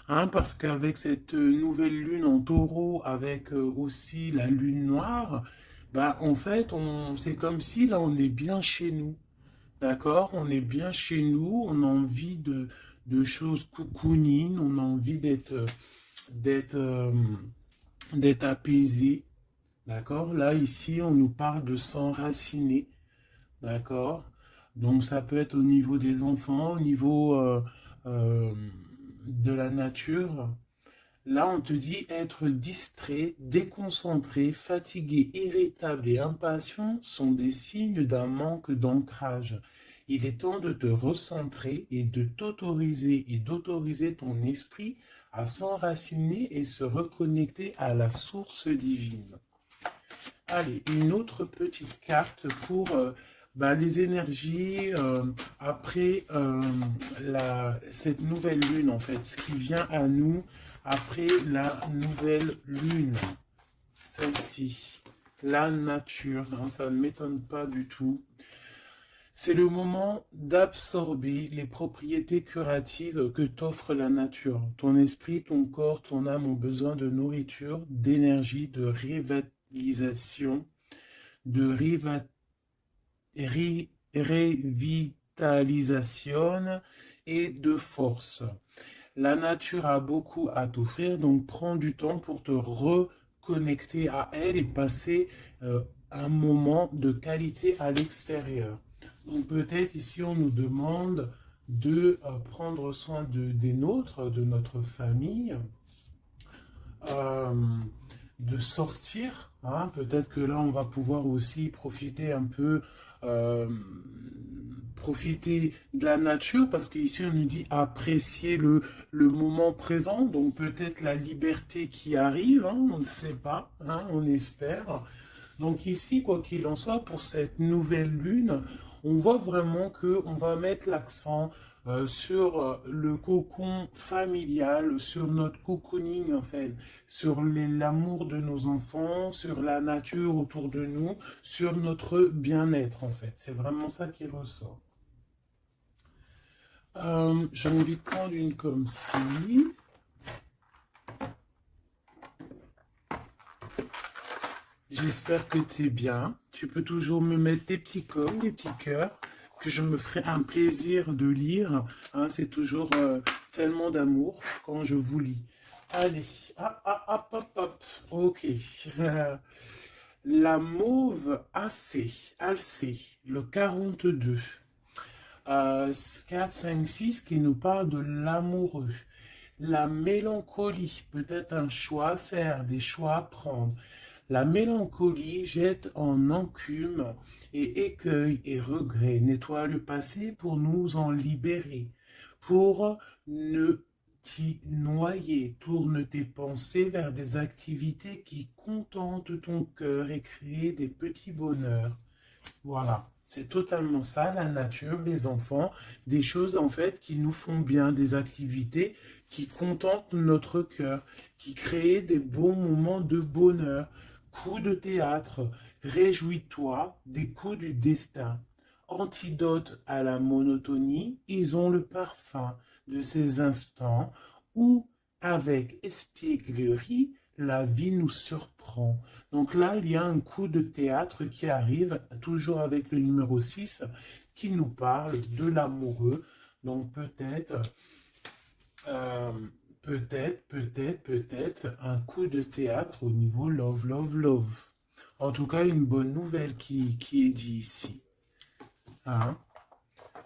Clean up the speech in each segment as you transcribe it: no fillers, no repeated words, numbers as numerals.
hein, parce qu'avec cette nouvelle lune en taureau, avec aussi la lune noire, bah, en fait, c'est comme si là, on est bien chez nous. D'accord? On est bien chez nous, on a envie de choses cocooning, on a envie d'être, euh, d'être apaisé. D'accord? Là, ici, on nous parle de s'enraciner. D'accord? Donc, ça peut être au niveau des enfants, au niveau euh, de la nature. Là, on te dit être distrait, déconcentré, fatigué, irritable et impatient sont des signes d'un manque d'ancrage. Il est temps de te recentrer et de t'autoriser et d'autoriser ton esprit à s'enraciner et se reconnecter à la source divine. Allez, une autre petite carte pour bah, les énergies après cette nouvelle lune, en fait, ce qui vient à nous après la nouvelle lune, celle-ci, la nature, hein, ça ne m'étonne pas du tout. C'est le moment d'absorber les propriétés curatives que t'offre la nature. Ton esprit, ton corps, ton âme ont besoin de nourriture, d'énergie, de revitalisation, révitalisation et de force. La nature a beaucoup à t'offrir, donc prends du temps pour te reconnecter à elle et passer un moment de qualité à l'extérieur. Donc peut-être ici on nous demande de prendre soin des nôtres, de notre famille, euh, de sortir, hein. Peut-être que là, on va pouvoir aussi profiter un peu, euh, profiter de la nature, parce qu'ici, on nous dit apprécier le moment présent, donc peut-être la liberté qui arrive, hein, on ne sait pas, hein, on espère. Donc ici, quoi qu'il en soit, pour cette nouvelle lune, on voit vraiment que on va mettre l'accent sur le cocon familial, sur notre cocooning en fait, sur l'amour de nos enfants, sur la nature autour de nous, sur notre bien-être en fait. C'est vraiment ça qui ressort. J'ai envie de prendre une comme ci. J'espère que tu es bien. Tu peux toujours me mettre des petits coms, des petits cœurs, que je me ferai un plaisir de lire. Hein, c'est toujours tellement d'amour quand je vous lis. Allez, hop, hop, hop. Ok. La mauve AC, le 42. 4, 5, 6 qui nous parle de l'amoureux. La mélancolie, peut-être un choix à faire, des choix à prendre. La mélancolie jette en encume et écueil et regret, nettoie le passé pour nous en libérer, pour ne t'y noyer, tourne tes pensées vers des activités qui contentent ton cœur et créent des petits bonheurs. Voilà, c'est totalement ça, la nature, les enfants, des choses en fait qui nous font bien, des activités qui contentent notre cœur, qui créent des bons moments de bonheur. Coups de théâtre, réjouis-toi des coups du destin. Antidote à la monotonie, ils ont le parfum de ces instants où, avec espièglerie, la vie nous surprend. Donc là, il y a un coup de théâtre qui arrive, toujours avec le numéro 6, qui nous parle de l'amoureux. Donc euh, peut-être un coup de théâtre au niveau love, love, love. En tout cas, une bonne nouvelle qui est dit ici. Hein.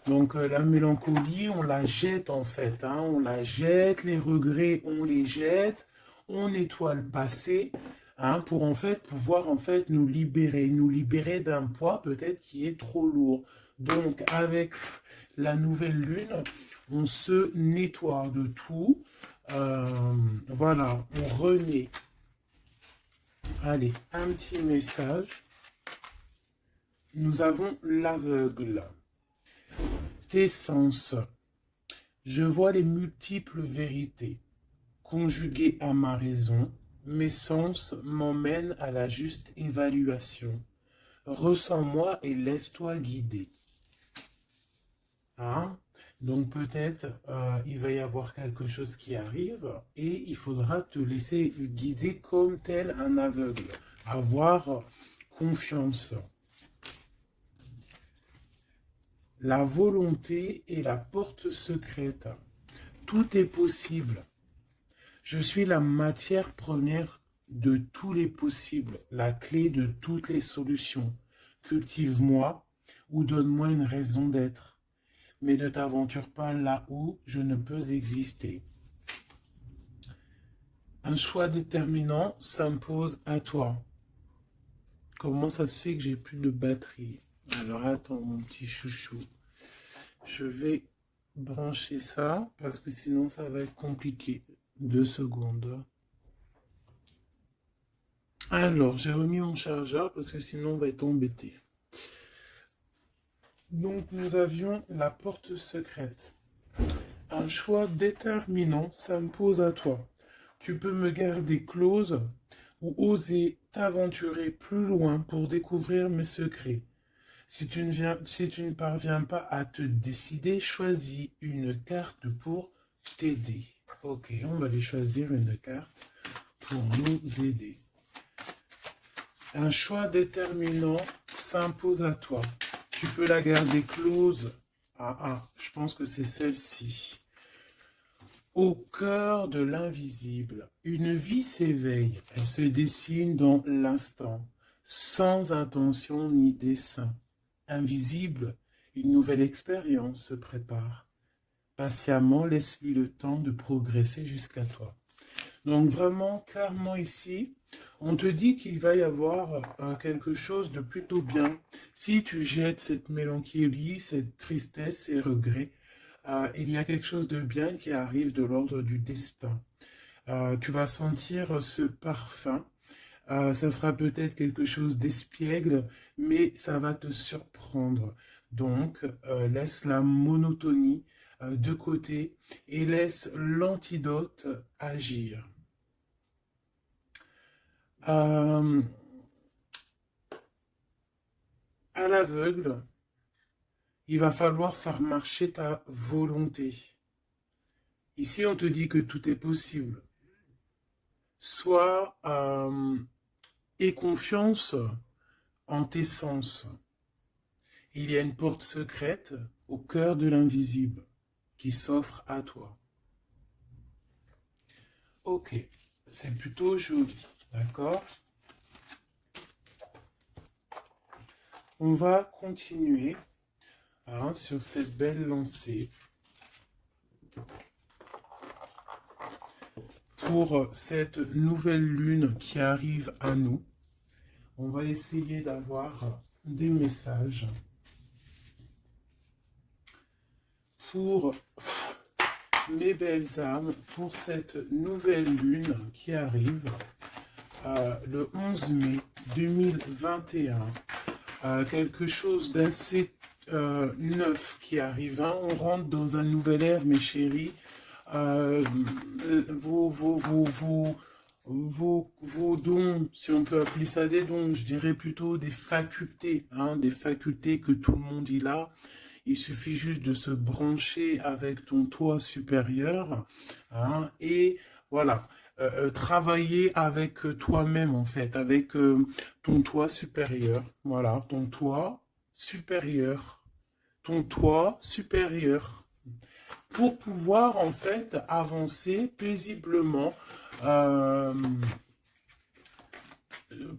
Donc la mélancolie, on la jette en fait. Hein. On la jette, les regrets, on les jette. On nettoie le passé, hein, pour en fait pouvoir en fait nous libérer d'un poids peut-être qui est trop lourd. Donc avec la nouvelle lune, on se nettoie de tout. Euh, voilà, on renaît. Allez, un petit message. Nous avons l'aveugle. Tes sens. Je vois les multiples vérités. Conjuguées à ma raison, mes sens m'emmènent à la juste évaluation. Ressens-moi et laisse-toi guider. Hein? Donc peut-être il va y avoir quelque chose qui arrive et il faudra te laisser guider comme tel un aveugle. Avoir confiance. La volonté est la porte secrète. Tout est possible. Je suis la matière première de tous les possibles, la clé de toutes les solutions. Cultive-moi ou donne-moi une raison d'être, mais ne t'aventure pas là où je ne peux exister. Un choix déterminant s'impose à toi. Comment ça se fait que j'ai plus de batterie? Alors attends mon petit chouchou. Je vais brancher ça parce que sinon ça va être compliqué. 2 secondes. Alors, j'ai remis mon chargeur parce que sinon on va être embêté. Donc nous avions la porte secrète. Un choix déterminant s'impose à toi. Tu peux me garder close ou oser t'aventurer plus loin pour découvrir mes secrets. Si tu ne parviens pas à te décider, choisis une carte pour t'aider. Ok, on va aller choisir une carte pour nous aider. Un choix déterminant s'impose à toi. Tu peux la garder close. Je pense que c'est celle-ci. Au cœur de l'invisible, une vie s'éveille. Elle se dessine dans l'instant, sans intention ni dessein. Invisible, une nouvelle expérience se prépare. Patiemment, laisse-lui le temps de progresser jusqu'à toi. Donc vraiment, clairement ici, on te dit qu'il va y avoir quelque chose de plutôt bien. Si tu jettes cette mélancolie, cette tristesse, ces regrets, il y a quelque chose de bien qui arrive de l'ordre du destin. Tu vas sentir ce parfum. Ça sera peut-être quelque chose d'espiègle, mais ça va te surprendre. Donc, laisse la monotonie de côté et laisse l'antidote agir. À l'aveugle, il va falloir faire marcher ta volonté. Ici, on te dit que tout est possible. Sois aie confiance en tes sens. Il y a une porte secrète au cœur de l'invisible qui s'offre à toi. Ok, c'est plutôt joli, d'accord? On va continuer sur cette belle lancée pour cette nouvelle lune qui arrive à nous. On va essayer d'avoir des messages pour mes belles âmes, pour cette nouvelle lune qui arrive le 11 mai 2021. Quelque chose d'assez neuf qui arrive. On rentre dans un nouvel ère, mes chéris. Vos dons, si on peut appeler ça des dons, je dirais plutôt des facultés, des facultés que tout le monde y a. Il suffit juste de se brancher avec ton toi supérieur et voilà, travailler avec toi-même en fait, avec ton toi supérieur. Voilà, ton toi supérieur. Ton toi supérieur. Pour pouvoir en fait avancer paisiblement,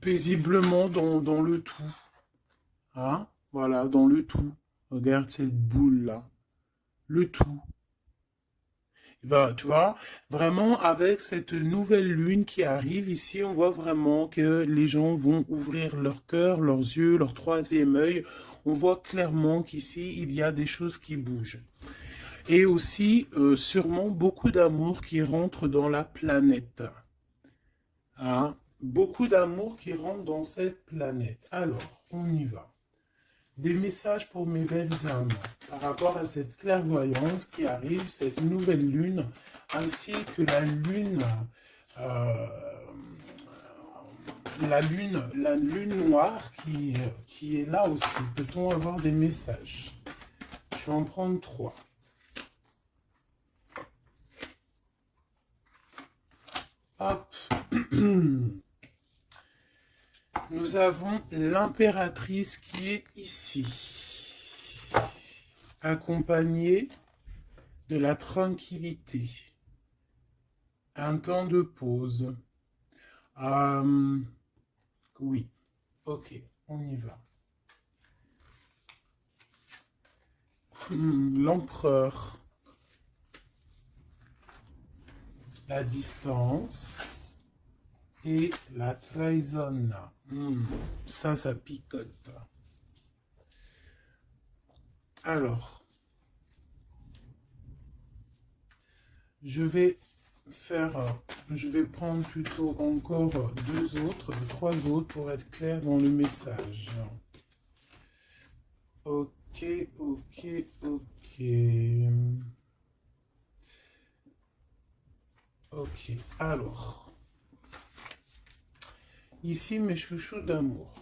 paisiblement dans le tout. Voilà, dans le tout. Regarde cette boule-là. Le tout. Tu vois, vraiment, avec cette nouvelle lune qui arrive ici, on voit vraiment que les gens vont ouvrir leur cœur, leurs yeux, leur troisième œil. On voit clairement qu'ici, il y a des choses qui bougent. Et aussi, sûrement, beaucoup d'amour qui rentre dans la planète. Beaucoup d'amour qui rentre dans cette planète. Alors, on y va. Des messages pour mes belles âmes par rapport à cette clairvoyance qui arrive, cette nouvelle lune, ainsi que la lune noire qui est là aussi. Peut-on avoir des messages? Je vais en prendre 3. Hop. Nous avons l'impératrice qui est ici, accompagnée de la tranquillité, un temps de pause. Oui, ok, on y va. L'empereur, la distance et la trahison. Ça picote. Alors, je vais prendre plutôt encore trois autres pour être clair dans le message. Ok, ok, ok. Ok, alors. Ici, mes chouchous d'amour.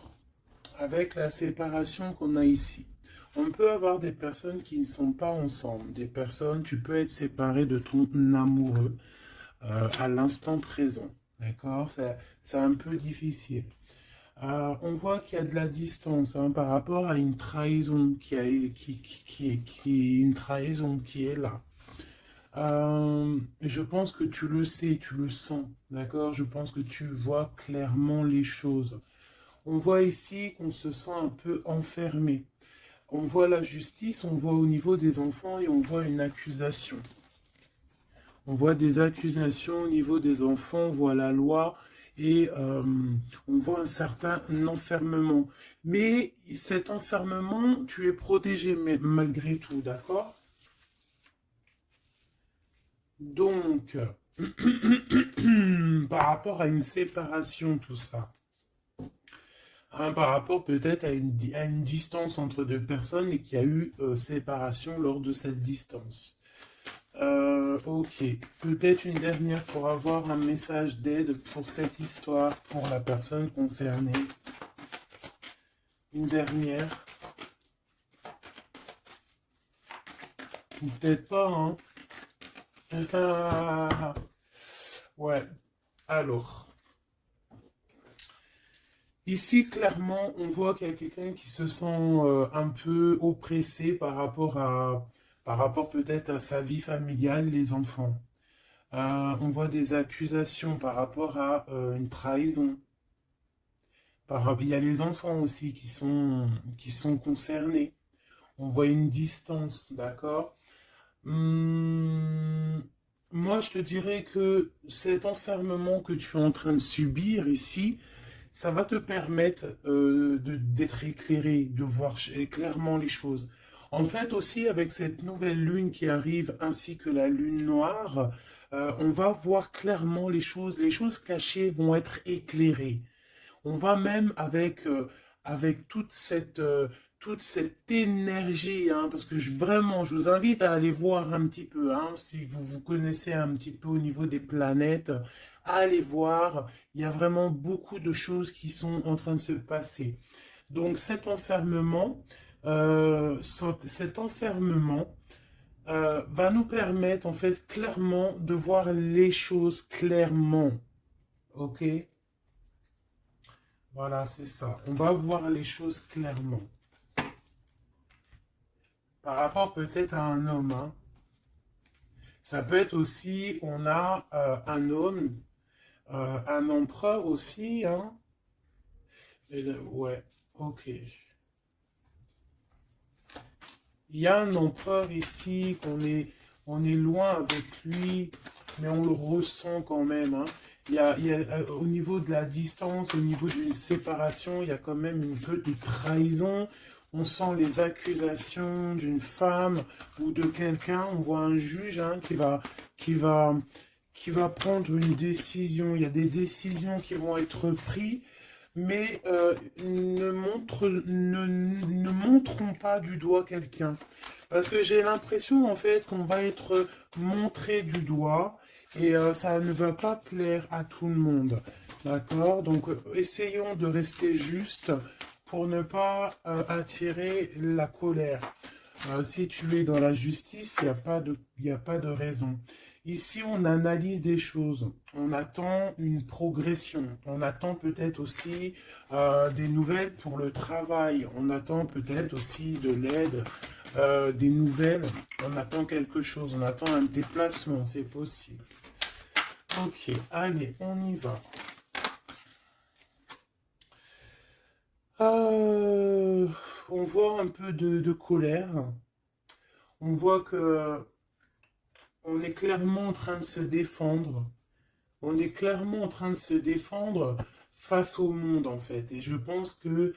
Avec la séparation qu'on a ici. On peut avoir des personnes qui ne sont pas ensemble. Des personnes, tu peux être séparé de ton amoureux à l'instant présent. D'accord? C'est un peu difficile. On voit qu'il y a de la distance par rapport à une trahison qui est une trahison qui est là. Je pense que tu le sais, tu le sens, d'accord? Je pense que tu vois clairement les choses. On voit ici qu'on se sent un peu enfermé. On voit la justice, on voit au niveau des enfants et on voit une accusation. On voit des accusations au niveau des enfants, on voit la loi et on voit un certain enfermement. Mais cet enfermement, tu es protégé malgré tout, d'accord? Donc, par rapport à une séparation, tout ça, par rapport peut-être à une distance entre deux personnes et qu'il y a eu séparation lors de cette distance. Ok, peut-être une dernière pour avoir un message d'aide pour cette histoire, pour la personne concernée. Une dernière. Ou peut-être pas, hein. Ouais, alors. Ici, clairement, on voit qu'il y a quelqu'un qui se sent un peu oppressé par rapport peut-être à sa vie familiale, les enfants. On voit des accusations par rapport à une trahison. Il y a les enfants aussi qui sont concernés. On voit une distance, d'accord? Moi, je te dirais que cet enfermement que tu es en train de subir ici, ça va te permettre d'être éclairé, de voir clairement les choses. En fait, aussi, avec cette nouvelle lune qui arrive, ainsi que la lune noire, on va voir clairement les choses cachées vont être éclairées. On va même avec toute cette énergie, parce que vraiment, je vous invite à aller voir un petit peu, si vous vous connaissez un petit peu au niveau des planètes, allez voir, il y a vraiment beaucoup de choses qui sont en train de se passer. Donc cet enfermement va nous permettre en fait clairement de voir les choses clairement. Ok? Voilà, c'est ça. On va voir les choses clairement. Par rapport peut-être à un homme. Ça peut être aussi, on a un homme, un empereur aussi. Ouais, ok. Il y a un empereur ici, on est loin avec lui, mais on le ressent quand même. Au niveau de la distance, au niveau d'une séparation, il y a quand même une peu de trahison. On sent les accusations d'une femme ou de quelqu'un. On voit un juge qui va, qui va prendre une décision. Il y a des décisions qui vont être prises, mais ne montrons pas du doigt quelqu'un. Parce que j'ai l'impression en fait qu'on va être montré du doigt et ça ne va pas plaire à tout le monde. D'accord? Donc essayons de rester juste pour ne pas attirer la colère. Si tu es dans la justice, il n'y a pas de raison. Ici, on analyse des choses. On attend une progression. On attend peut-être aussi des nouvelles pour le travail. On attend peut-être aussi de l'aide, des nouvelles. On attend quelque chose. On attend un déplacement. C'est possible. Ok, allez, on y va. On voit un peu de colère. On voit que on est clairement en train de se défendre. On est clairement en train de se défendre face au monde, en fait. Et je pense que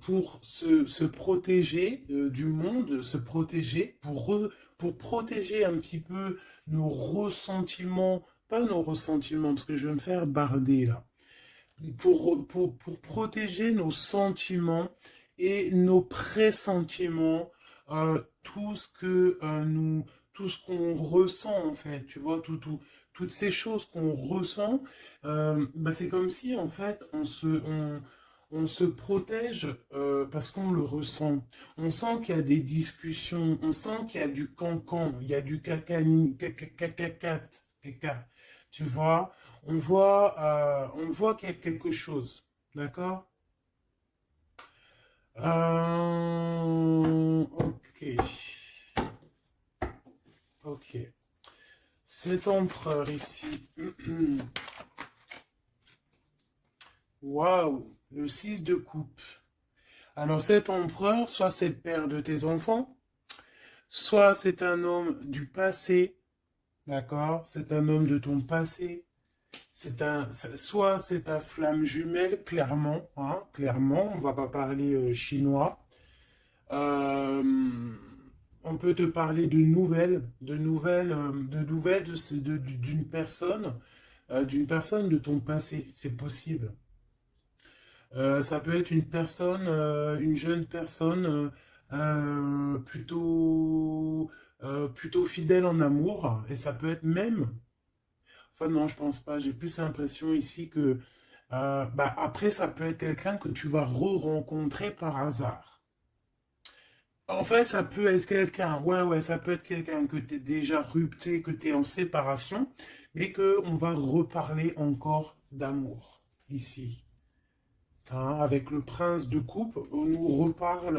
pour se protéger du monde, se protéger, pour protéger un petit peu nos ressentiments, pas nos ressentiments, parce que je vais me faire barder là, pour protéger nos sentiments et nos pressentiments, tout ce que tout ce qu'on ressent en fait, tu vois, toutes ces choses qu'on ressent, bah, c'est comme si en fait on se protège parce qu'on le ressent. On sent qu'il y a des discussions, on sent qu'il y a du cancan, il y a du cacani, cacacat, caca, tu vois. On voit qu'il y a quelque chose, d'accord? Ok, ok. Cet empereur ici, waouh, le 6 de coupe. Alors cet empereur, soit c'est le père de tes enfants, soit c'est un homme du passé, d'accord? C'est un homme de ton passé. Soit c'est ta flamme jumelle, clairement, hein, clairement, on va pas parler chinois. Euh, on peut te parler de nouvelles d'une personne de ton passé, c'est possible. Ça peut être une personne, une jeune personne plutôt fidèle en amour, et ça peut être même. Enfin non, je pense pas. J'ai plus l'impression ici que bah, après ça peut être quelqu'un que tu vas re-rencontrer par hasard. En fait, ça peut être quelqu'un, ouais, ça peut être quelqu'un que tu es déjà rupté, que tu es en séparation, mais que on va reparler encore d'amour ici. Hein, avec le prince de coupe, on nous reparle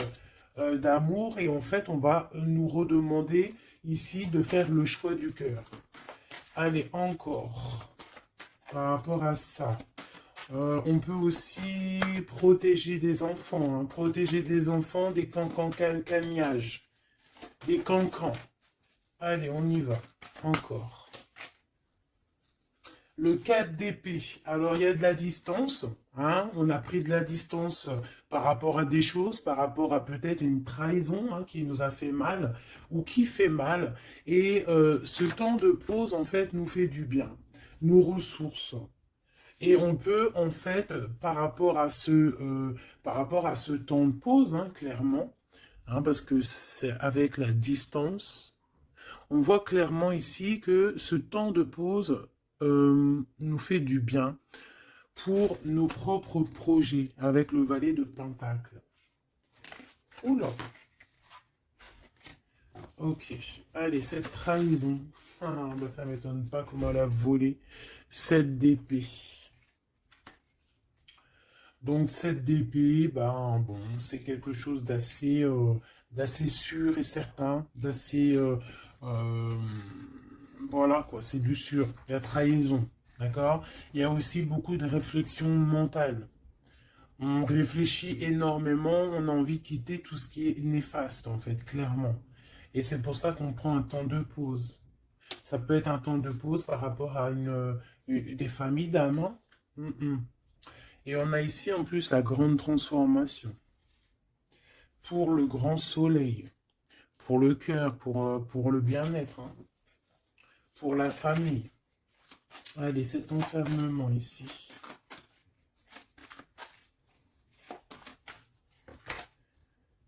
d'amour et en fait, on va nous redemander ici de faire le choix du cœur. Allez, encore, par rapport à ça. On peut aussi protéger des enfants, hein, protéger des enfants des cancans-cagnages, des cancans. Allez, on y va. Encore. Le 4 d'épée. Alors, il y a de la distance. Hein, on a pris de la distance par rapport à des choses, par rapport à peut-être une trahison hein, qui nous a fait mal ou qui fait mal. Et ce temps de pause, en fait, nous fait du bien, nous ressource. Et on peut, en fait, par rapport à ce temps de pause, hein, clairement, hein, parce que c'est avec la distance, on voit clairement ici que ce temps de pause nous fait du bien pour nos propres projets avec le valet de Pentacle. Oula. Ok. Allez, cette trahison. Ah, bah, ça m'étonne pas comment elle a volé cette d'épée. Donc cette d'épée, ben bon, c'est quelque chose d'assez sûr et certain, d'assez voilà quoi, c'est du sûr. Il y a trahison, d'accord? Il y a aussi beaucoup de réflexion mentale. On réfléchit énormément, on a envie de quitter tout ce qui est néfaste en fait, clairement. Et c'est pour ça qu'on prend un temps de pause. Ça peut être un temps de pause par rapport à des familles d'âmes. Hein. Et on a ici en plus la grande transformation. Pour le grand soleil, pour le cœur, pour le bien-être, hein, pour la famille. Allez, cet enfermement ici.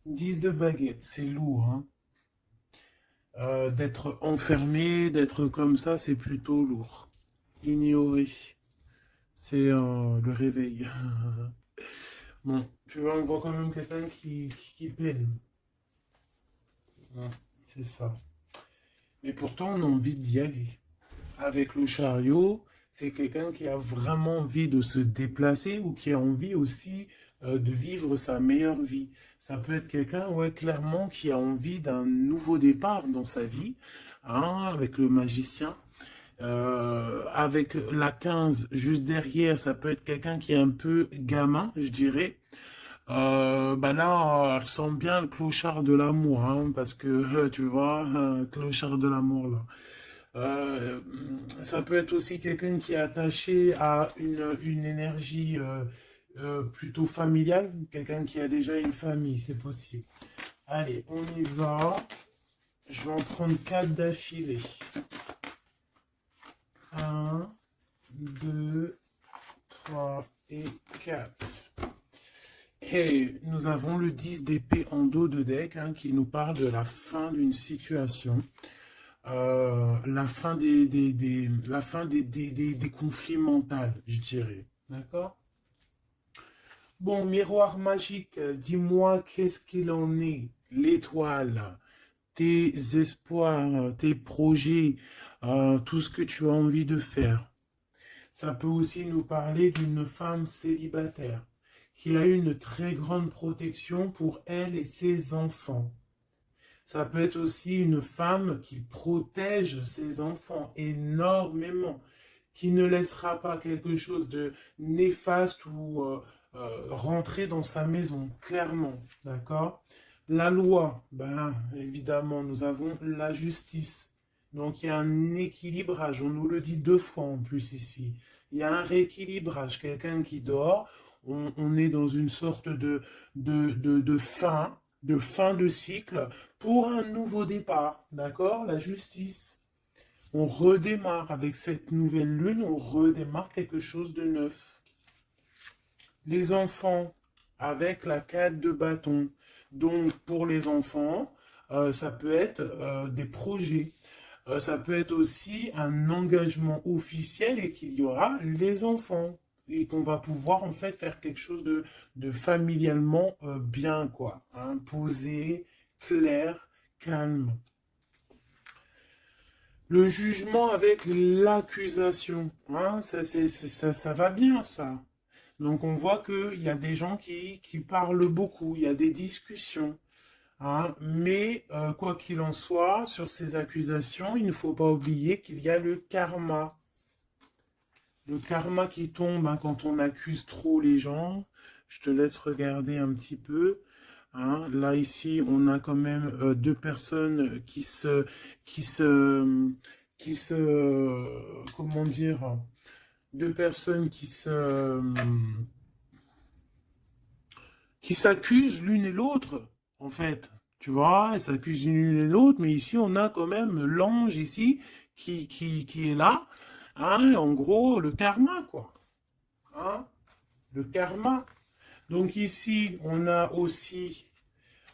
Dix de baguette, c'est lourd. Hein. D'être enfermé, d'être comme ça, c'est plutôt lourd. Ignoré, c'est le réveil. Bon, tu vois, on voit quand même quelqu'un qui peine. Ouais, c'est ça. mais pourtant on a envie d'y aller. Avec le chariot, c'est quelqu'un qui a vraiment envie de se déplacer ou qui a envie aussi de vivre sa meilleure vie. Ça peut être quelqu'un, ouais, clairement, qui a envie d'un nouveau départ dans sa vie, hein, avec le magicien. Avec la 15 juste derrière, ça peut être quelqu'un qui est un peu gamin, je dirais. Bah là, elle sent bien le clochard de l'amour, hein, parce que tu vois, clochard de l'amour là. Euh, Ça peut être aussi quelqu'un qui est attaché à une énergie plutôt familiale, quelqu'un qui a déjà une famille, c'est possible. Allez, on y va. Je vais en prendre 4 d'affilée. Un, 2, 3 et 4. Et nous avons le 10 d'épée en dos de deck, hein, qui nous parle de la fin d'une situation. La fin la fin des conflits mentaux, je dirais. D'accord? Bon, miroir magique, dis-moi qu'est-ce qu'il en est? L'étoile, tes espoirs, tes projets, tout ce que tu as envie de faire. Ça peut aussi nous parler d'une femme célibataire qui a une très grande protection pour elle et ses enfants. Ça peut être aussi une femme qui protège ses enfants énormément, qui ne laissera pas quelque chose de néfaste ou rentrer dans sa maison, clairement, d'accord? La loi, ben évidemment, nous avons la justice. Donc il y a un équilibrage, on nous le dit 2 fois en plus ici. Il y a un rééquilibrage, quelqu'un qui dort, on est dans une sorte de fin de cycle pour un nouveau départ, d'accord? La justice. On redémarre avec cette nouvelle lune, on redémarre quelque chose de neuf. Les enfants, avec la 4 de bâton. Donc, pour les enfants, ça peut être des projets. Ça peut être aussi un engagement officiel et qu'il y aura les enfants. Et qu'on va pouvoir en fait faire quelque chose de familialement bien, quoi. Hein, posé, clair, calme. Le jugement avec l'accusation, hein, ça va bien, ça. Donc on voit qu'il y a des gens qui parlent beaucoup, il y a des discussions. Hein, mais quoi qu'il en soit, sur ces accusations, il ne faut pas oublier qu'il y a le karma. Le karma qui tombe, hein, quand on accuse trop les gens. Je te laisse regarder un petit peu. Hein. Là, ici, on a quand même 2 personnes qui se, comment dire, 2 personnes qui s'accusent l'une et l'autre, en fait. Tu vois, elles s'accusent l'une et l'autre, mais ici, on a quand même l'ange ici qui est là. Hein, en gros, le karma, quoi. Hein, le karma. Donc ici, on a aussi...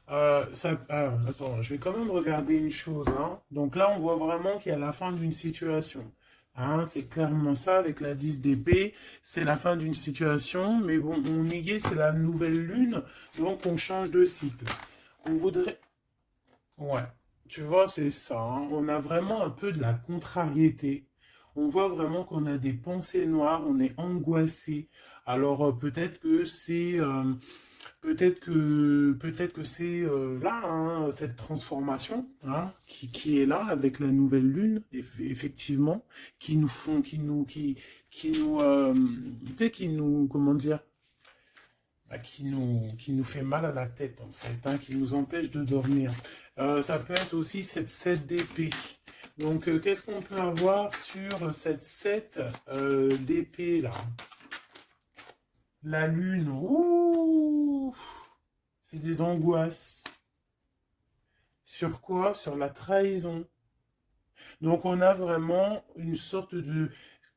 attends, je vais quand même regarder une chose. Hein. Donc là, on voit vraiment qu'il y a la fin d'une situation. Hein, c'est clairement ça avec la 10 d'épée. C'est la fin d'une situation. Mais bon, on y est, c'est la nouvelle lune. Donc on change de cycle. On voudrait... Ouais, tu vois, c'est ça. Hein. On a vraiment un peu de la contrariété. On voit vraiment qu'on a des pensées noires, on est angoissé. Alors peut-être que c'est peut-être que c'est là, hein, cette transformation, hein, qui est là avec la nouvelle lune, effectivement, qui nous font, qui nous, tu sais, qui nous, comment dire, bah, qui nous fait mal à la tête, en fait, hein, qui nous empêche de dormir. Ça peut être aussi cette 7 d'épée. Donc, qu'est-ce qu'on peut avoir sur cette 7 d'épée, là? La lune, ouh, c'est des angoisses. Sur quoi? Sur la trahison. Donc, on a vraiment une sorte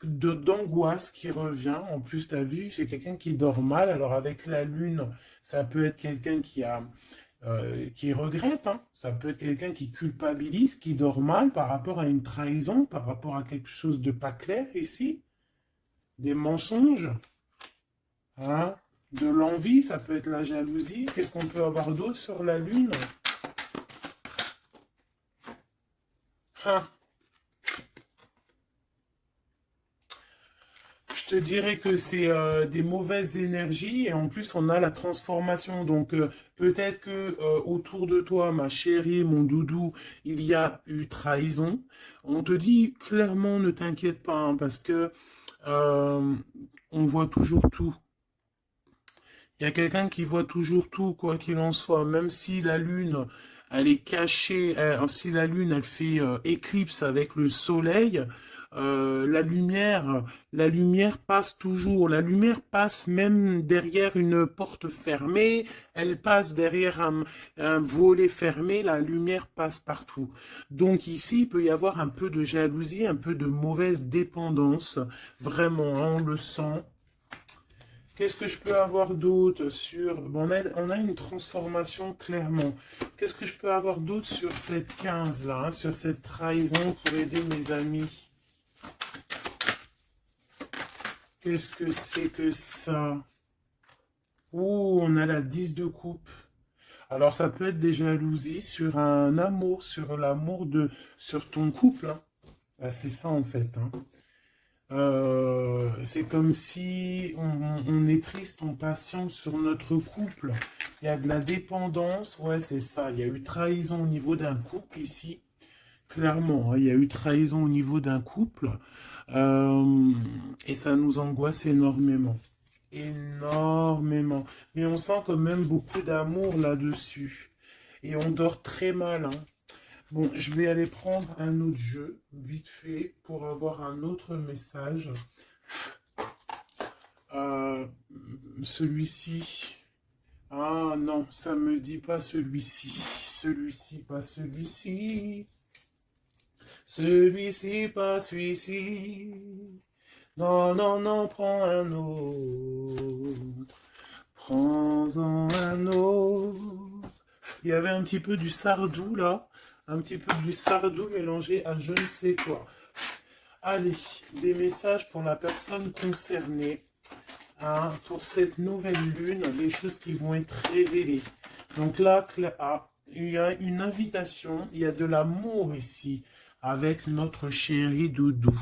d'angoisse qui revient. En plus, tu as vu, c'est quelqu'un qui dort mal. Alors, avec la lune, ça peut être quelqu'un qui regrette. Hein. Ça peut être quelqu'un qui culpabilise, qui dort mal par rapport à une trahison, par rapport à quelque chose de pas clair ici. Des mensonges. Hein. De l'envie, ça peut être la jalousie. Qu'est-ce qu'on peut avoir d'autre sur la lune? Ah, je te dirais que c'est des mauvaises énergies et en plus on a la transformation. Donc peut-être que autour de toi, ma chérie, mon doudou, il y a eu trahison. On te dit clairement ne t'inquiète pas hein, parce que euh, on voit toujours tout. Il y a quelqu'un qui voit toujours tout, quoi qu'il en soit, même si la lune, elle est cachée, si la lune, elle fait éclipse avec le soleil, la lumière passe toujours. La lumière passe même derrière une porte fermée, elle passe derrière un volet fermé, la lumière passe partout. Donc ici, il peut y avoir un peu de jalousie, un peu de mauvaise dépendance, vraiment, hein, on le sent. Qu'est-ce que je peux avoir d'autre sur... Bon, on a une transformation clairement. Qu'est-ce que je peux avoir d'autre sur cette 15 là, hein, sur cette trahison pour aider mes amis? Qu'est-ce que c'est que ça? Ouh, on a la 10 de coupe. Alors ça peut être des jalousies sur un amour, sur l'amour de... sur ton couple. Hein. Ah, c'est ça en fait. Hein. C'est comme si on est triste, on patiente sur notre couple. Il y a de la dépendance, ouais, c'est ça. Il y a eu trahison au niveau d'un couple ici, clairement. Hein, il y a eu trahison au niveau d'un couple. Euh, et ça nous angoisse énormément. Énormément. Mais on sent quand même beaucoup d'amour là-dessus. Et on dort très mal, hein. Bon, je vais aller prendre un autre jeu, vite fait, pour avoir un autre message. Euh, celui-ci. Ah non, ça me dit pas celui-ci. Celui-ci, pas celui-ci. Celui-ci, pas celui-ci. Non, non, non, prends un autre. Prends-en un autre. Il y avait un petit peu du Sardou là. Un petit peu du Sardou mélangé à je ne sais quoi. Allez, des messages pour la personne concernée. Hein, pour cette nouvelle lune, les choses qui vont être révélées. Donc là, il y a une invitation, il y a de l'amour ici avec notre chéri Doudou.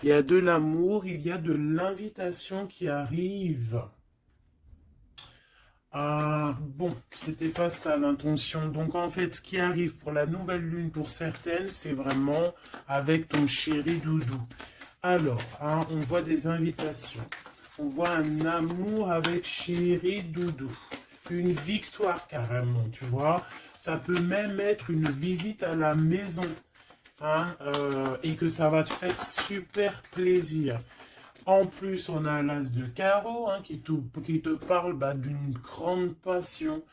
Il y a de l'amour, il y a de l'invitation qui arrive. Ah, bon, c'était pas ça l'intention. Donc en fait, ce qui arrive pour la nouvelle lune pour certaines, c'est vraiment avec ton chéri Doudou. Alors, hein, on voit des invitations. On voit un amour avec chéri Doudou. Une victoire carrément, tu vois. Ça peut même être une visite à la maison. Hein, et que ça va te faire super plaisir. En plus, on a l'as de carreau hein, qui te parle bah, d'une grande passion,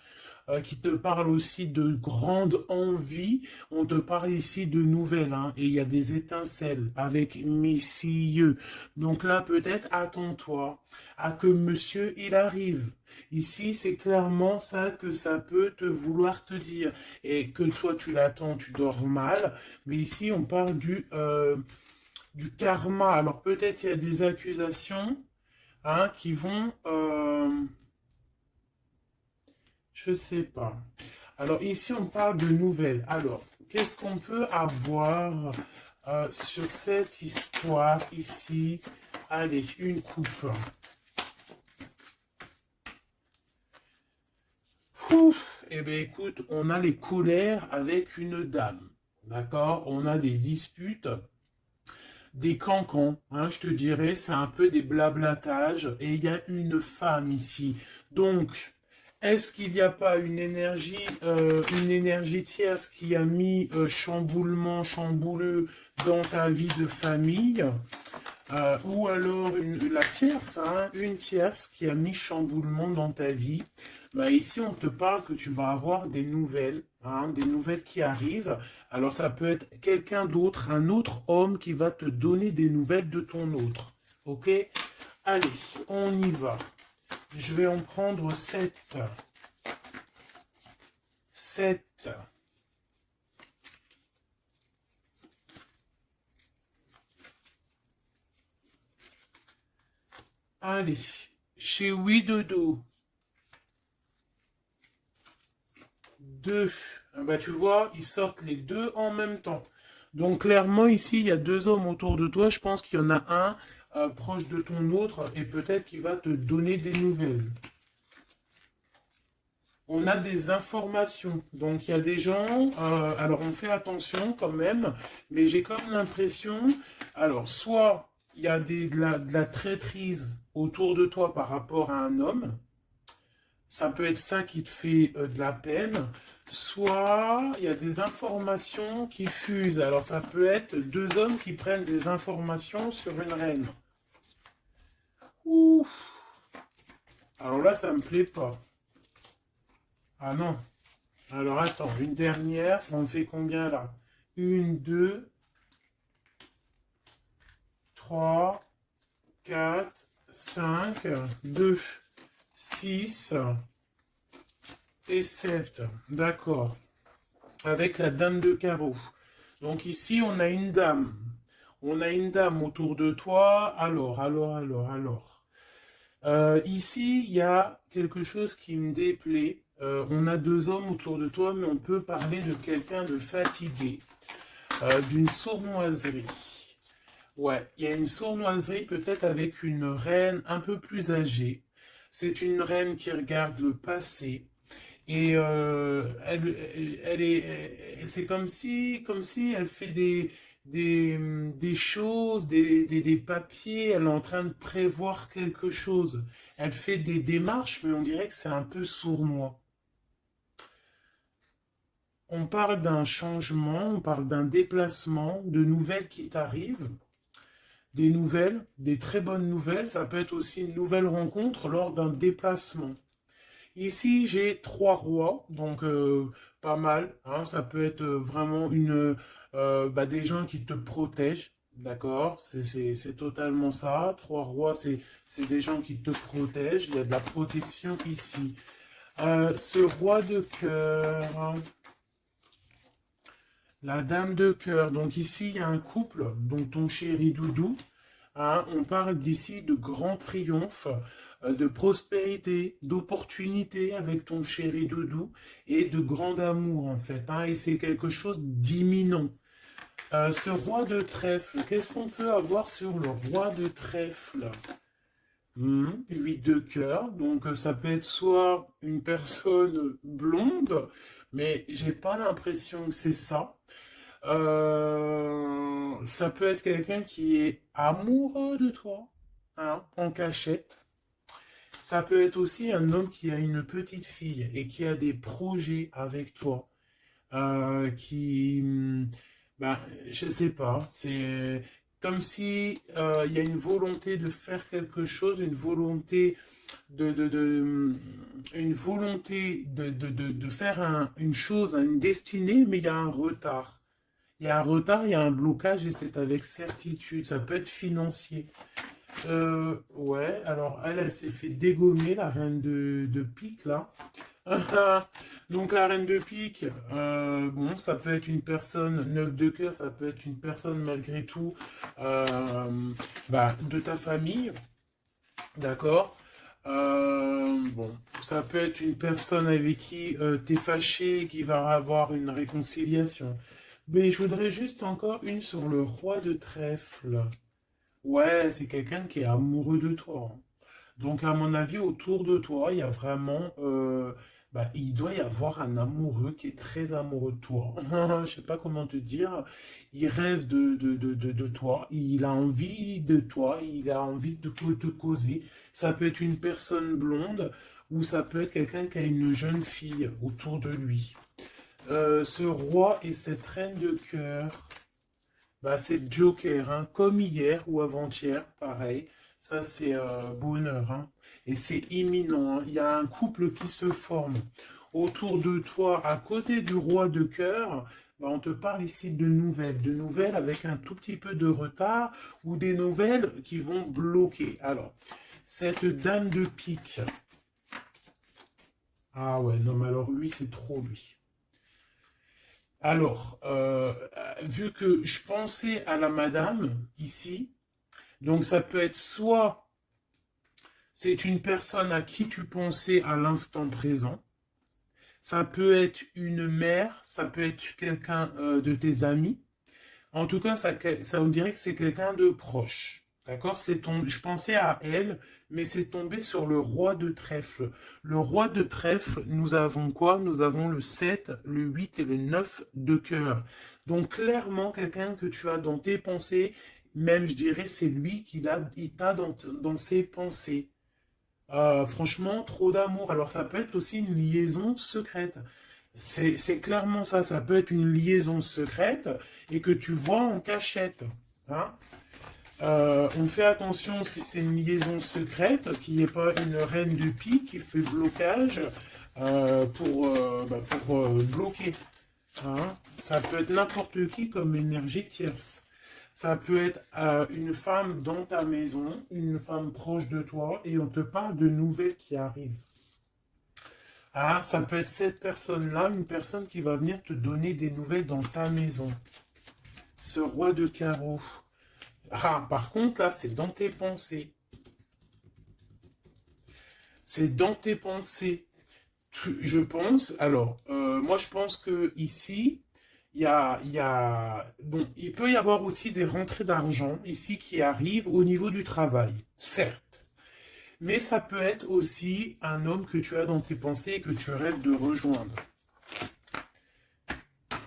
qui te parle aussi de grande envie. On te parle ici de nouvelles, hein, et il y a des étincelles avec messieurs. Donc là, peut-être attends-toi à que monsieur il arrive. Ici, c'est clairement ça que ça peut te vouloir te dire. Et que toi, tu l'attends, tu dors mal. Mais ici, on parle du karma. Alors peut-être il y a des accusations hein, qui vont... je sais pas. Alors ici, on parle de nouvelles. Alors, qu'est-ce qu'on peut avoir sur cette histoire ici? Allez, une coupe. Ouf, eh bien écoute, on a les colères avec une dame. D'accord? On a des disputes, des cancans, hein, je te dirais, c'est un peu des blablatages. Et il y a une femme ici. Donc, est-ce qu'il n'y a pas une énergie tierce qui a mis chamboulement, chambouleux dans ta vie de famille ou alors la tierce, hein, une tierce qui a mis chamboulement dans ta vie. Bah, ici, on te parle que tu vas avoir des nouvelles, hein, des nouvelles qui arrivent. Alors, ça peut être quelqu'un d'autre, un autre homme qui va te donner des nouvelles de ton autre. Ok? Allez, on y va. Je vais en prendre 7. 7. Allez, chez Oui Dodo. 2. Bah, tu vois, ils sortent les deux en même temps. Donc clairement, ici, il y a deux hommes autour de toi. Je pense qu'il y en a un proche de ton autre et peut-être qu'il va te donner des nouvelles. On a des informations. Donc il y a des gens, alors on fait attention quand même, mais j'ai comme l'impression, alors soit il y a de la traîtrise autour de toi par rapport à un homme, ça peut être ça qui te fait de la peine, soit il y a des informations qui fusent. Alors ça peut être deux hommes qui prennent des informations sur une reine. Ouf. Alors là, ça me plaît pas. Ah non. Alors attends, une dernière, ça en fait combien là? Une, deux, trois, quatre, cinq, deux, six et sept. D'accord. Avec la dame de carreau. Donc ici, on a une dame. On a une dame autour de toi. Alors. Ici, il y a quelque chose qui me déplaît. On a deux hommes autour de toi, mais on peut parler de quelqu'un de fatigué, d'une sournoiserie. Ouais, il y a une sournoiserie peut-être avec une reine un peu plus âgée. C'est une reine qui regarde le passé. Et c'est comme si elle fait des choses, des papiers, elle est en train de prévoir quelque chose. Elle fait des démarches, mais on dirait que c'est un peu sournois. On parle d'un changement, on parle d'un déplacement, de nouvelles qui t'arrivent, des nouvelles, des très bonnes nouvelles. Ça peut être aussi une nouvelle rencontre lors d'un déplacement. Ici, j'ai trois rois, donc pas mal. Hein, ça peut être vraiment bah, des gens qui te protègent, d'accord? C'est totalement ça. Trois rois, c'est des gens qui te protègent. Il y a de la protection ici. Ce roi de cœur, hein, la dame de cœur. Donc ici, il y a un couple, donc ton chéri Doudou. Hein, on parle d'ici de grand triomphe, de prospérité, d'opportunité avec ton chéri Doudou et de grand amour en fait. Hein, et c'est quelque chose d'imminent. Ce roi de trèfle, qu'est-ce qu'on peut avoir sur le roi de trèfle? 8 de cœur, donc ça peut être soit une personne blonde, mais j'ai pas l'impression que c'est ça. Ça peut être quelqu'un qui est amoureux de toi, hein, en cachette. Ça peut être aussi un homme qui a une petite fille et qui a des projets avec toi. Qui, ben, je sais pas, c'est comme si il y a une volonté de faire quelque chose, une volonté une volonté de faire une chose, une destinée, mais il y a un retard. Il y a un retard, il y a un blocage et c'est avec certitude. Ça peut être financier. Ouais, alors elle s'est fait dégommer, la reine de pique, là. Donc la reine de pique, bon, ça peut être une personne, neuf de cœur, ça peut être une personne malgré tout euh, bah, de ta famille, d'accord? Bon, ça peut être une personne avec qui t'es fâché, qui va avoir une réconciliation. Mais je voudrais juste encore une sur le roi de trèfle. Ouais, c'est quelqu'un qui est amoureux de toi. Hein. Donc, à mon avis, autour de toi, il y a vraiment, bah, il doit y avoir un amoureux qui est très amoureux de toi. Je sais pas comment te dire. Il rêve de toi. Il a envie de toi. Il a envie de te causer. Ça peut être une personne blonde ou ça peut être quelqu'un qui a une jeune fille autour de lui. Ce roi et cette reine de cœur. Bah, c'est Joker, hein, comme hier ou avant-hier, pareil. Ça, c'est bonheur. Hein. Et c'est imminent. Hein. Il y a un couple qui se forme autour de toi, à côté du roi de cœur. Bah, on te parle ici de nouvelles avec un tout petit peu de retard ou des nouvelles qui vont bloquer. Alors, cette dame de pique. Ah ouais, non, mais alors lui, c'est trop lui. Alors, vu que je pensais à la madame ici, donc ça peut être soit c'est une personne à qui tu pensais à l'instant présent, Ça peut être une mère, ça peut être quelqu'un de tes amis. En tout cas, ça on dirait que c'est quelqu'un de proche. D'accord? Je pensais à elle, mais c'est tombé sur le roi de trèfle. Le roi de trèfle, nous avons quoi? Nous avons le 7, le 8 et le 9 de cœur. Donc, clairement, quelqu'un que tu as dans tes pensées, même, je dirais, c'est lui il t'a dans ses pensées. Franchement, trop d'amour. Alors, ça peut être aussi une liaison secrète. C'est clairement ça. Ça peut être une liaison secrète et que tu vois en cachette. Hein. On fait attention si c'est une liaison secrète, qu'il n'y ait pas une reine de pique qui fait blocage pour bloquer. Hein. Ça peut être n'importe qui comme énergie tierce. Ça peut être une femme dans ta maison, une femme proche de toi, et on te parle de nouvelles qui arrivent. Ah, ça peut être cette personne-là, une personne qui va venir te donner des nouvelles dans ta maison. Ce roi de carreau. Ah, par contre, là, c'est dans tes pensées. C'est dans tes pensées. Je pense, alors, moi, je pense que ici, bon, il peut y avoir aussi des rentrées d'argent ici qui arrivent au niveau du travail, certes. Mais ça peut être aussi un homme que tu as dans tes pensées et que tu rêves de rejoindre.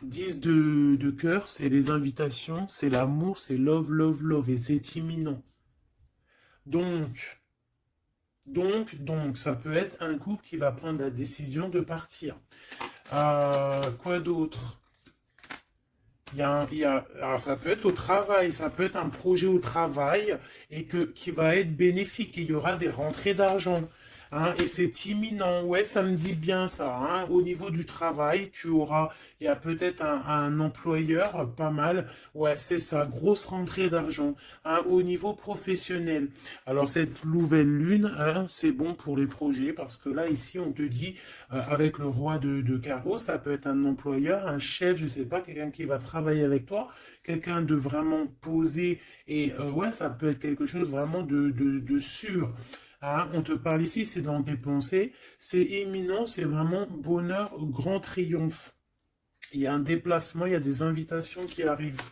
10 de cœur, c'est les invitations, c'est l'amour, c'est love, love, love, et c'est imminent. Donc, ça peut être un couple qui va prendre la décision de partir. Quoi d'autre? Alors ça peut être au travail, ça peut être un projet au travail et qui va être bénéfique. Et il y aura des rentrées d'argent. Hein, et c'est imminent. Ouais, ça me dit bien ça. Hein. Au niveau du travail, il y a peut-être un employeur, pas mal. Ouais, c'est ça, grosse rentrée d'argent. Hein, au niveau professionnel. Alors cette nouvelle lune, hein, c'est bon pour les projets parce que là, ici, on te dit, avec le roi de carreau, ça peut être un employeur, un chef, je sais pas, quelqu'un qui va travailler avec toi, quelqu'un de vraiment posé. Et ouais, ça peut être quelque chose vraiment de sûr. Hein, on te parle ici, c'est dans tes pensées, c'est imminent, c'est vraiment bonheur, grand triomphe. Il y a un déplacement, il y a des invitations qui arrivent.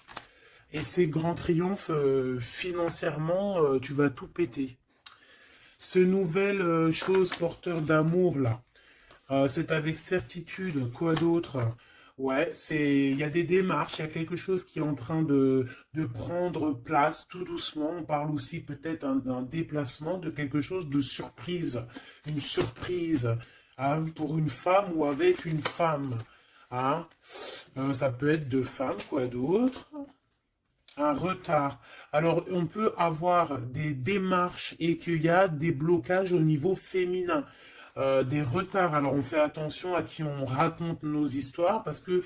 Et ces grands triomphes, financièrement, tu vas tout péter. Ce nouvel chose porteur d'amour, là, c'est avec certitude, quoi d'autre? Ouais, il y a des démarches, il y a quelque chose qui est en train de prendre place tout doucement. On parle aussi peut-être d'un déplacement, de quelque chose de surprise, une surprise hein, pour une femme ou avec une femme. Hein. Ça peut être deux femmes, quoi d'autre? Un retard. Alors, on peut avoir des démarches et qu'il y a des blocages au niveau féminin. Des retards. Alors, on fait attention à qui on raconte nos histoires parce que,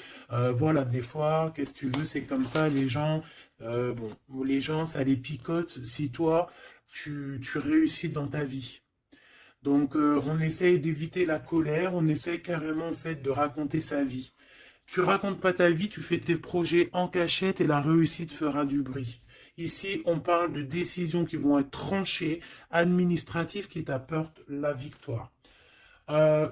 voilà, des fois, qu'est-ce que tu veux, c'est comme ça, les gens, les gens, ça les picote si toi, tu réussis dans ta vie. Donc, on essaye d'éviter la colère, on essaye carrément, en fait, de raconter sa vie. Tu racontes pas ta vie, tu fais tes projets en cachette et la réussite fera du bruit. Ici, on parle de décisions qui vont être tranchées, administratives qui t'apportent la victoire.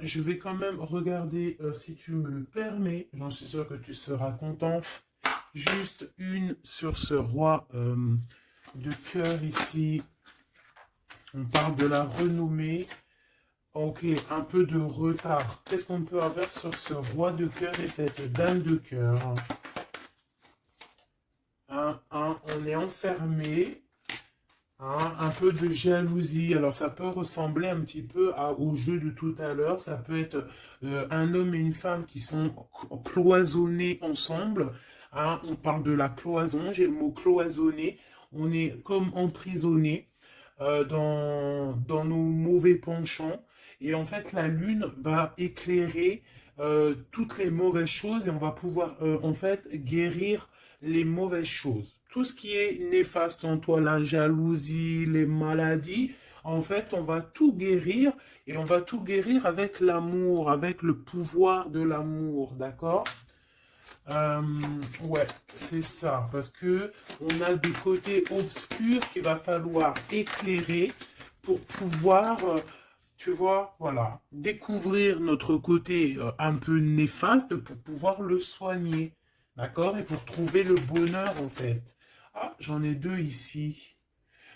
Je vais quand même regarder, si tu me le permets, j'en suis sûr que tu seras content, juste une sur ce roi de cœur ici. On parle de la renommée. Ok, un peu de retard. Qu'est-ce qu'on peut avoir sur ce roi de cœur et cette dame de cœur? On est enfermé. Un peu de jalousie. Alors, ça peut ressembler un petit peu au jeu de tout à l'heure. Ça peut être un homme et une femme qui sont cloisonnés ensemble. On parle de la cloison. J'ai le mot cloisonné. On est comme emprisonné dans nos mauvais penchants. Et en fait, la lune va éclairer toutes les mauvaises choses et on va pouvoir en fait guérir les mauvaises choses. Tout ce qui est néfaste en toi, la jalousie, les maladies, en fait, on va tout guérir et on va tout guérir avec l'amour, avec le pouvoir de l'amour, d'accord? Ouais, c'est ça, parce que on a des côtés obscurs qu'il va falloir éclairer pour pouvoir Tu vois, voilà. Découvrir notre côté un peu néfaste pour pouvoir le soigner. D'accord? Et pour trouver le bonheur, en fait. Ah, j'en ai deux ici.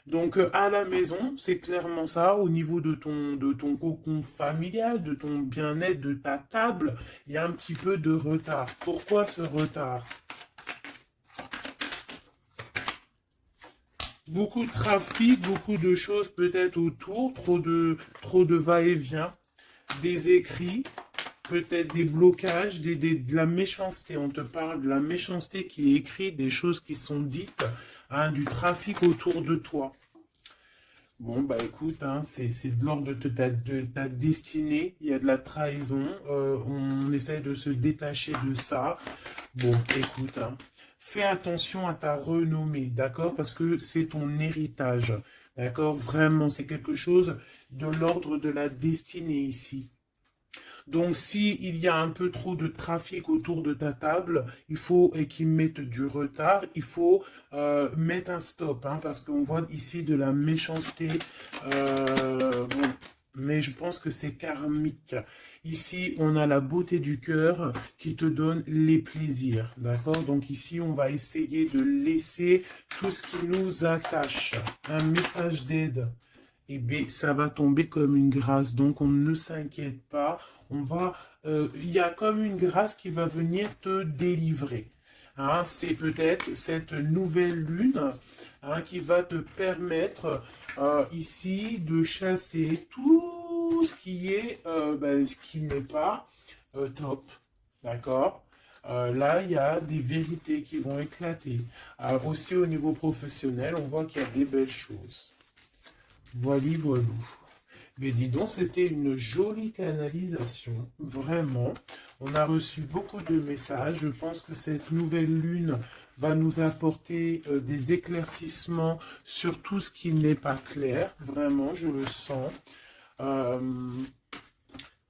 Donc, à la maison, c'est clairement ça. Au niveau de ton cocon familial, de ton bien-être, de ta table, il y a un petit peu de retard. Pourquoi ce retard? Beaucoup de trafic, beaucoup de choses peut-être autour, trop de va-et-vient, des écrits, peut-être des blocages, de la méchanceté. On te parle de la méchanceté qui est écrite, des choses qui sont dites, hein, du trafic autour de toi. Bon, bah écoute, hein, c'est de l'ordre de ta destinée, il y a de la trahison, on essaie de se détacher de ça. Bon, écoute, hein, fais attention à ta renommée, d'accord? Parce que c'est ton héritage, d'accord? Vraiment, c'est quelque chose de l'ordre de la destinée ici. Donc, si il y a un peu trop de trafic autour de ta table, il faut et qu'ils mettent du retard, il faut mettre un stop, hein, parce qu'on voit ici de la méchanceté. Bon, mais je pense que c'est karmique. Ici, on a la beauté du cœur qui te donne les plaisirs, d'accord? Donc ici, on va essayer de laisser tout ce qui nous attache. Un message d'aide. Eh bien, ça va tomber comme une grâce. Donc, on ne s'inquiète pas. Il y a comme une grâce qui va venir te délivrer. Hein, c'est peut-être cette nouvelle lune, hein, qui va te permettre ici de chasser tout ce qui est, ce qui n'est pas top. D'accord? Là, il y a des vérités qui vont éclater. Aussi au niveau professionnel, on voit qu'il y a des belles choses. Voili, voilou. Mais dis donc, c'était une jolie canalisation, vraiment. On a reçu beaucoup de messages. Je pense que cette nouvelle lune va nous apporter des éclaircissements sur tout ce qui n'est pas clair. Vraiment, je le sens. Euh,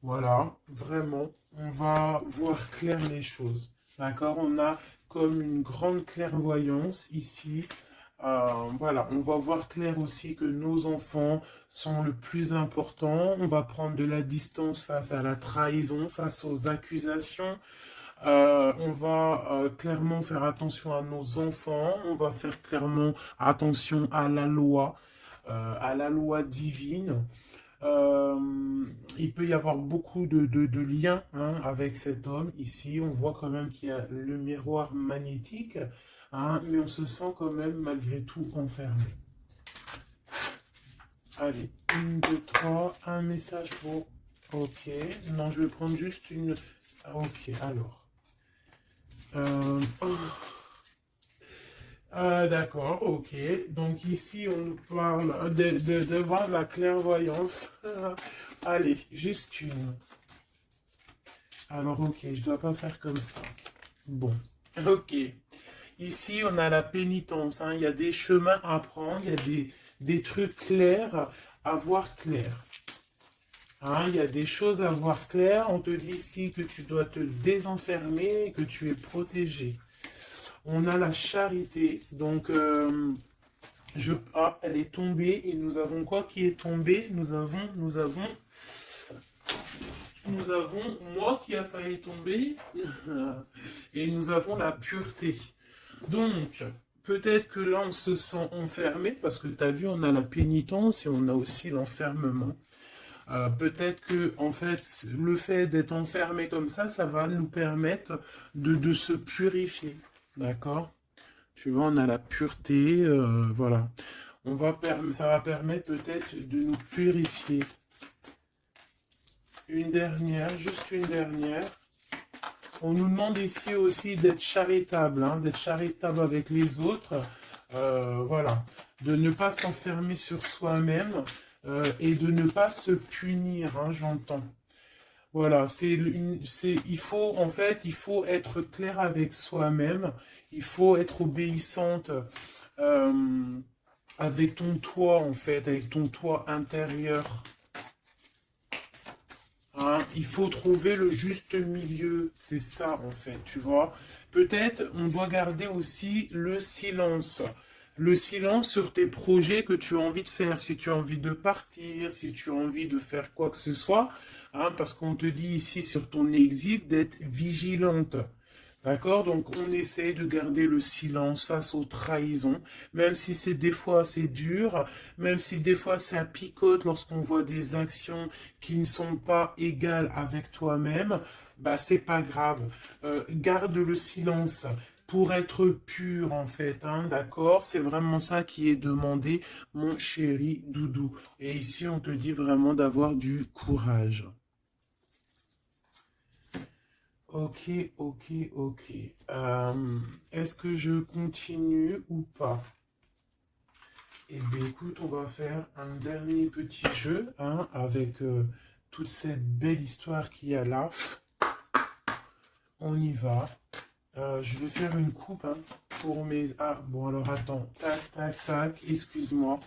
voilà, vraiment, on va voir clair les choses. D'accord? On a comme une grande clairvoyance ici. Voilà, on va voir clair aussi que nos enfants sont le plus important. On va prendre de la distance face à la trahison, face aux accusations. On va clairement faire attention à nos enfants. On va faire clairement attention à la loi divine. Il peut y avoir beaucoup de liens, hein, avec cet homme. Ici, on voit quand même qu'il y a le miroir magnétique, hein, mais on se sent quand même malgré tout enfermé. Allez, 1, 2, 3, un message pour... Ok, non, je vais prendre juste une... Ok, alors. Oh. D'accord, ok. Donc ici, on nous parle de voir la clairvoyance. Allez, juste une. Alors, ok, je dois pas faire comme ça. Bon, ok. Ici, on a la pénitence, hein. Il y a des chemins à prendre, il y a des trucs clairs à voir clair. Hein, il y a des choses à voir clair. On te dit ici que tu dois te désenfermer, que tu es protégé. On a la charité, donc elle est tombée et nous avons quoi qui est tombé? Nous avons moi qui a failli tomber et nous avons la pureté. Donc, peut-être que là, on se sent enfermé parce que tu as vu, on a la pénitence et on a aussi l'enfermement. Peut-être que, en fait, le fait d'être enfermé comme ça va nous permettre de se purifier. D'accord? Tu vois, on a la pureté, voilà. Ça va permettre peut-être de nous purifier. Une dernière, juste une dernière. On nous demande ici aussi d'être charitable, hein, d'être charitable avec les autres. Voilà. De ne pas s'enfermer sur soi-même et de ne pas se punir, hein, j'entends. Voilà, il faut, en fait, il faut être clair avec soi-même, il faut être obéissante avec ton toi, en fait, avec ton toi intérieur. Hein, il faut trouver le juste milieu, c'est ça, en fait, tu vois. Peut-être, on doit garder aussi le silence. le silence sur tes projets que tu as envie de faire, si tu as envie de partir, si tu as envie de faire quoi que ce soit, hein, parce qu'on te dit ici sur ton exil d'être vigilante. D'accord? Donc on essaie de garder le silence face aux trahisons, même si c'est des fois c'est dur, même si des fois ça picote lorsqu'on voit des actions qui ne sont pas égales avec toi-même, bah c'est pas grave. Garde le silence pour être pur en fait, hein, d'accord? C'est vraiment ça qui est demandé, mon chéri doudou. Et ici on te dit vraiment d'avoir du courage. Ok, ok, ok. Est-ce que je continue ou pas? Eh bien, écoute, on va faire un dernier petit jeu, hein, avec toute cette belle histoire qu'il y a là. On y va. Je vais faire une coupe, hein, pour mes... Ah, bon, alors attends. Tac, tac, tac. Excuse-moi.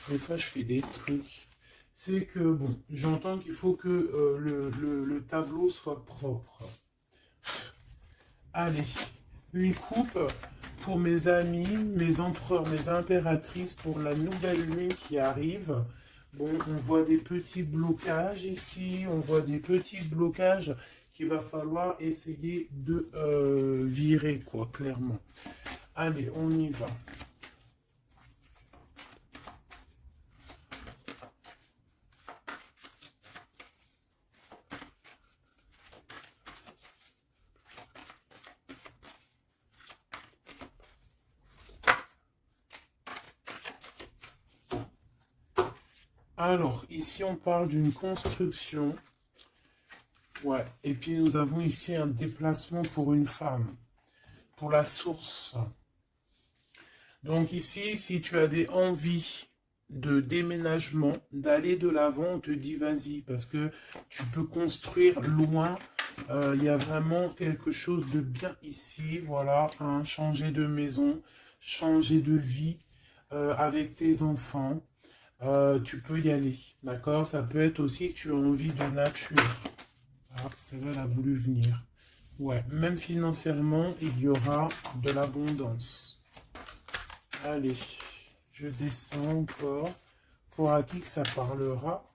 Des fois, je fais des trucs. C'est que, bon, j'entends qu'il faut que le tableau soit propre. Allez, une coupe pour mes amis, mes empereurs, mes impératrices pour la nouvelle lune qui arrive. Bon, on voit des petits blocages ici, on voit des petits blocages qu'il va falloir essayer de virer, quoi, clairement. Allez, on y va. Alors, ici, on parle d'une construction. Ouais, et puis nous avons ici un déplacement pour une femme, pour la source. Donc ici, si tu as des envies de déménagement, d'aller de l'avant, on te dit vas-y, parce que tu peux construire loin. Il y a vraiment quelque chose de bien ici, voilà, hein, changer de maison, changer de vie avec tes enfants. Tu peux y aller, d'accord? Ça peut être aussi que tu as envie de nature. Ah, celle-là, elle a voulu venir. Ouais, même financièrement, il y aura de l'abondance. Allez, je descends encore. Pour à qui que ça parlera.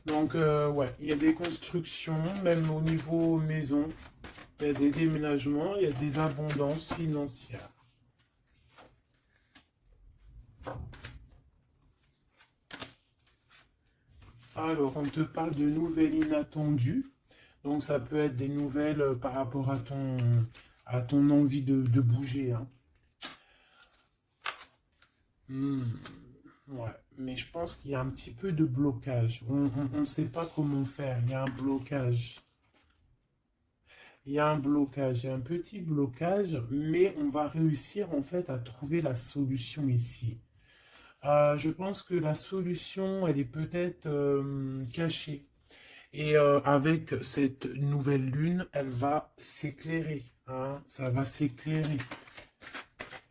Donc, ouais, il y a des constructions, même au niveau maison. Il y a des déménagements, il y a des abondances financières. Alors, on te parle de nouvelles inattendues. Donc, ça peut être des nouvelles par rapport à ton envie de bouger, hein. Ouais, mais je pense qu'il y a un petit peu de blocage. On ne sait pas comment faire. Il y a un blocage. Il y a un blocage, il y a un petit blocage, mais on va réussir en fait à trouver la solution ici. Je pense que la solution, elle est peut-être cachée. Et avec cette nouvelle lune, elle va s'éclairer, hein, ça va s'éclairer.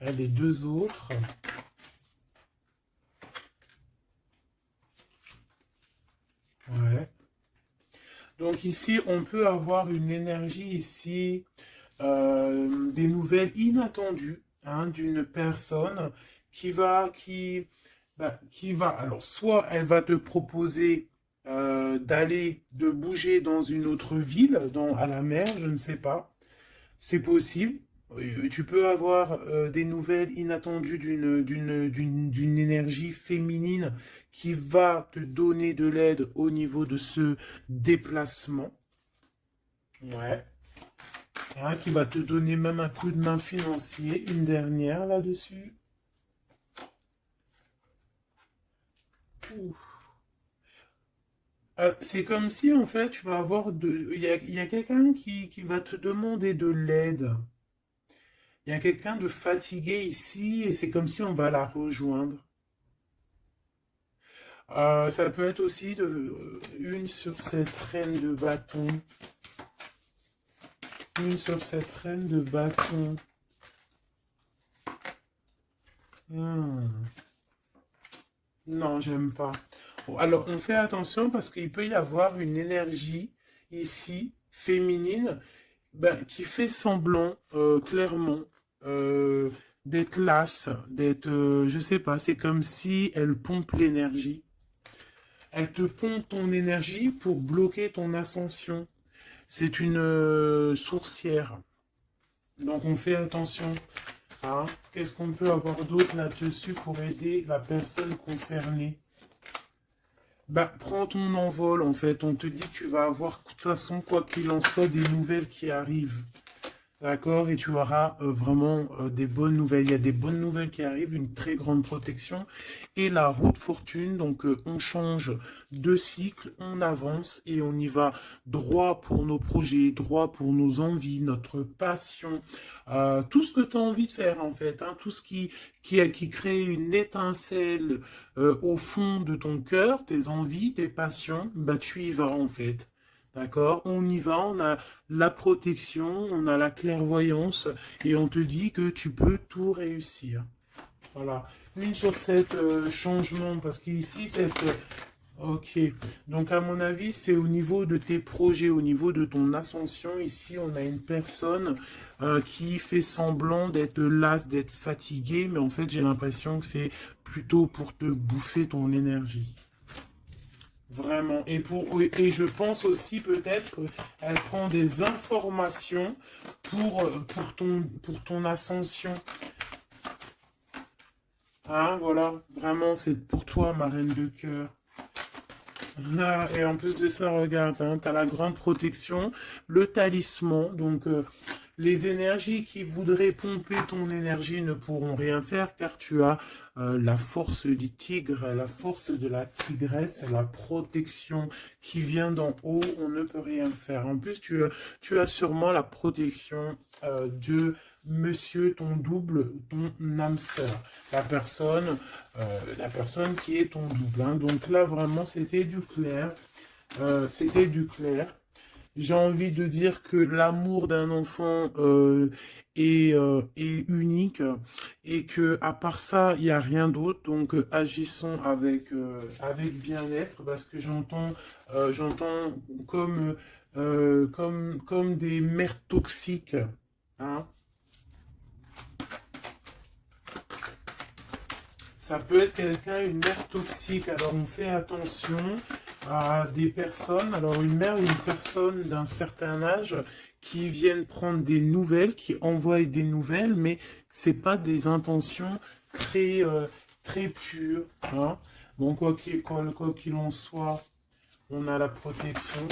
Les deux autres. Ouais. Donc ici, on peut avoir une énergie ici, des nouvelles inattendues, hein, d'une personne qui va, alors soit elle va te proposer de bouger dans une autre ville, à la mer, je ne sais pas, c'est possible. Tu peux avoir des nouvelles inattendues d'une énergie féminine qui va te donner de l'aide au niveau de ce déplacement. Ouais. Hein, qui va te donner même un coup de main financier. Une dernière là-dessus. C'est comme si en fait tu vas avoir il y a quelqu'un qui va te demander de l'aide. Il y a quelqu'un de fatigué ici et c'est comme si on va la rejoindre. Ça peut être aussi une sur cette reine de bâton. Une sur cette reine de bâton. Non, j'aime pas. Bon, alors, on fait attention parce qu'il peut y avoir une énergie ici, féminine, ben, qui fait semblant, clairement, d'être lasse, d'être, je sais pas, c'est comme si elle pompe l'énergie. Elle te pompe ton énergie pour bloquer ton ascension. C'est une sourcière. Donc on fait attention. Hein. Qu'est-ce qu'on peut avoir d'autre là-dessus pour aider la personne concernée? Bah, prends ton envol en fait. On te dit que tu vas avoir, de toute façon, quoi qu'il en soit, des nouvelles qui arrivent. D'accord, et tu auras vraiment des bonnes nouvelles. Il y a des bonnes nouvelles qui arrivent, une très grande protection. Et la roue de fortune, donc on change de cycle, on avance et on y va droit pour nos projets, droit pour nos envies, notre passion, tout ce que tu as envie de faire en fait, hein, tout ce qui crée une étincelle au fond de ton cœur, tes envies, tes passions, bah tu y vas en fait. D'accord? On y va, on a la protection, on a la clairvoyance et on te dit que tu peux tout réussir. Voilà. Une sur cette changement, parce qu'ici, cette... Ok. Donc, à mon avis, c'est au niveau de tes projets, au niveau de ton ascension. Ici, on a une personne qui fait semblant d'être lasse, d'être fatiguée, mais en fait, j'ai l'impression que c'est plutôt pour te bouffer ton énergie. Vraiment. Et je pense aussi peut-être qu'elle prend des informations pour ton ascension. Hein, voilà. Vraiment, c'est pour toi, ma reine de cœur. Ah, et en plus de ça, regarde, hein, tu as la grande protection, le talisman. Donc, les énergies qui voudraient pomper ton énergie ne pourront rien faire car tu as la force du tigre, la force de la tigresse, la protection qui vient d'en haut. On ne peut rien faire. En plus, tu as sûrement la protection de monsieur, ton double, ton âme sœur. La personne qui est ton double. Hein. Donc là, vraiment, c'était du clair. C'était du clair. J'ai envie de dire que l'amour d'un enfant est unique et que à part ça, il n'y a rien d'autre. Donc agissons avec bien-être parce que j'entends comme des mères toxiques. Hein. Ça peut être quelqu'un, une mère toxique. Alors on fait attention à des personnes, alors une mère ou une personne d'un certain âge qui viennent prendre des nouvelles, qui envoient des nouvelles, mais c'est pas des intentions très très pures. Hein. Bon, quoi qu'il en soit, on a la protection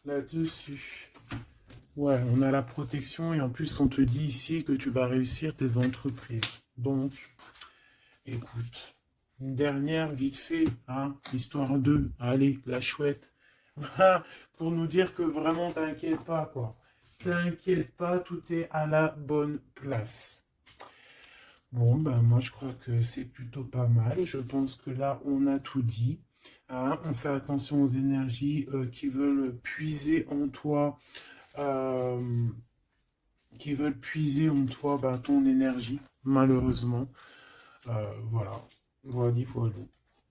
là-dessus. Ouais, on a la protection et en plus on te dit ici que tu vas réussir tes entreprises. Donc, écoute, une dernière vite fait, hein, histoire de, allez, la chouette, pour nous dire que vraiment t'inquiète pas, quoi. T'inquiète pas, tout est à la bonne place. Bon, ben moi je crois que c'est plutôt pas mal. Je pense que là on a tout dit. Hein. On fait attention aux énergies qui veulent puiser en toi, euh, ben, ton énergie, malheureusement. Voilà. Voilà, voilà.